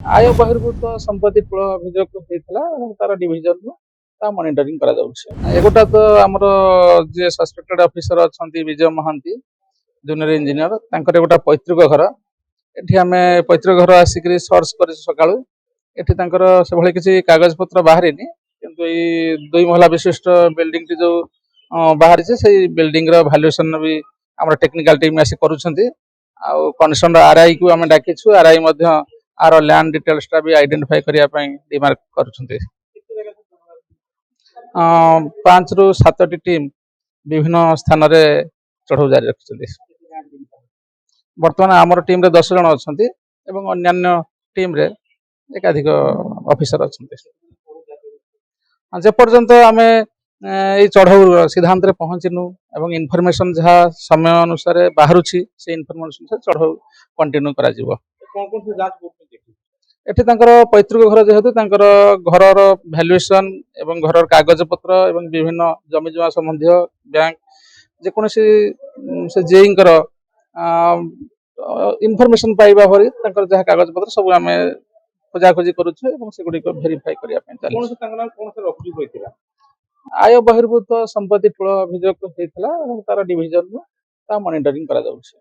ଆୟ ବହିର୍ଭୂତ ସମ୍ପତ୍ତି ଠୁଳ ଅଭିଯୋଗ ହେଇଥିଲା ଏବଂ ତାର ଡିଭିଜନରୁ ତା ମନିଟରିଂ କରାଯାଉଛି। ଏଗୋଟା ତ ଆମର ଯିଏ ସସ୍ପେକ୍ଟେଡ୍ ଅଫିସର ଅଛନ୍ତି ବିଜୟ ମହାନ୍ତି ଜୁନିୟର ଇଞ୍ଜିନିୟର, ତାଙ୍କର ଗୋଟେ ପୈତୃକ ଘର। ଏଠି ଆମେ ପୈତୃକ ଘର ଆସିକରି ସର୍ଚ୍ଚ କରିଛୁ ସକାଳୁ। ଏଠି ତାଙ୍କର ସେଭଳି କିଛି କାଗଜପତ୍ର ବାହାରିନି, କିନ୍ତୁ ଏଇ 2 ମହଲା ବିଶିଷ୍ଟ ବିଲ୍ଡିଂଟି ଯୋଉ ବାହାରିଛି ସେଇ ବିଲ୍ଡିଂର ଭାଲ୍ୟୁଏସନ୍ ବି ଆମର ଟେକ୍ନିକାଲ ଟିମ୍ ଆସି କରୁଛନ୍ତି। ଆଉ କନସର୍ନ ଆର୍ଆଇ କୁ ଆମେ ଡାକିଛୁ, ଆର୍ଆଇ ମଧ୍ୟ ଆର ଲ୍ୟାଣ୍ଡ ଡିଟେଲ୍ସଟା ବି ଆଇଡେଣ୍ଟିଫାଇ କରିବା ପାଇଁ ଡିମାର୍କ କରୁଛନ୍ତି। 5 ରୁ 7ଟି ଟିମ୍ ବିଭିନ୍ନ ସ୍ଥାନରେ ଚଢ଼ଉ ଜାରି ରଖିଛନ୍ତି। ବର୍ତ୍ତମାନ ଆମର ଟିମ୍ରେ 10 ଜଣ ଅଛନ୍ତି ଏବଂ ଅନ୍ୟାନ୍ୟ ଟିମ୍ରେ ଏକାଧିକ ଅଫିସର ଅଛନ୍ତି। ଯେପର୍ଯ୍ୟନ୍ତ ଆମେ ଏଇ ଚଢ଼ଉ ସିଦ୍ଧାନ୍ତରେ ପହଞ୍ଚିନୁ ଏବଂ ଇନଫର୍ମେସନ ଯାହା ସମୟ ଅନୁସାରେ ବାହାରୁଛି ସେ ଇନଫର୍ମେସନ ଚଢ଼ଉ କଣ୍ଟିନ୍ୟୁ କରାଯିବ। ଏଠି ତାଙ୍କର ପୈତୃକ ଘର ଯେହେତୁ ତାଙ୍କର ଘରର ଭ୍ୟାଲୁଏସନ ଏବଂ ଘରର କାଗଜପତ୍ର ଏବଂ ବିଭିନ୍ନ ଜମିଜମା ସମ୍ବନ୍ଧୀୟ ବ୍ୟାଙ୍କ ଯେକୌଣସି ସେ ଜେଇଙ୍କର ଇନଫର୍ମେସନ ପାଇବା ଭଳି ତାଙ୍କର ଯାହା କାଗଜପତ୍ର ସବୁ ଆମେ ଖୋଜାଖୋଜି କରୁଛୁ ଏବଂ ସେଗୁଡ଼ିକ ଭେରିଫାଇ କରିବା ପାଇଁ ଚାଲିଛି। ଆୟ ବହିର୍ଭୂତ ସମ୍ପତ୍ତି ଠୁଳ ଅଭିଯୋଗ ହେଇଥିଲା ଏବଂ ତାର ଡିଭିଜନରୁ ତା ମନିଟରିଂ କରାଯାଉଛି।